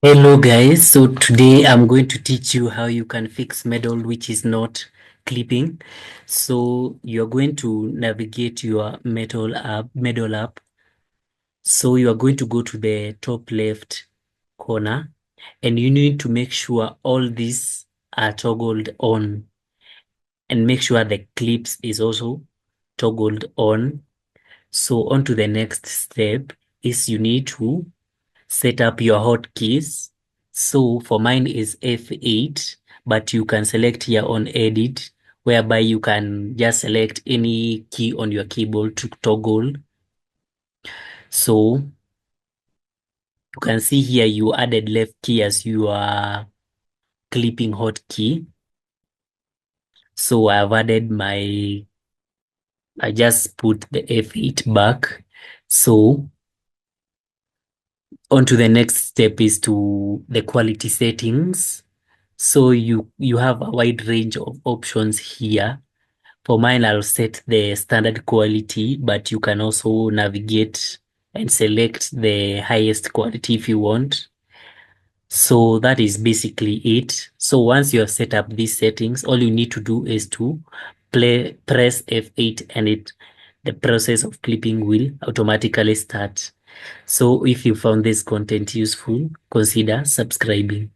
Hello guys, so today I'm going to teach you how you can fix medal which is not clipping. So you're going to navigate your medal app. So you are going to go to the top left corner and you need to make sure all these are toggled on and make sure the clips is also toggled on. So on to the next step is you need to set up your hotkeys. So for mine is F8, but you can select here on edit, whereby you can just select any key on your keyboard to toggle. So you can see here you added left key as your clipping hotkey. So I've added I just put the F8 back. So on to the next step is to the quality settings. So you have a wide range of options here. For mine, I'll set the standard quality, but you can also navigate and select the highest quality if you want. So that is basically it. So once you have set up these settings, all you need to do is to press F8 and the process of clipping will automatically start. So if you found this content useful, consider subscribing.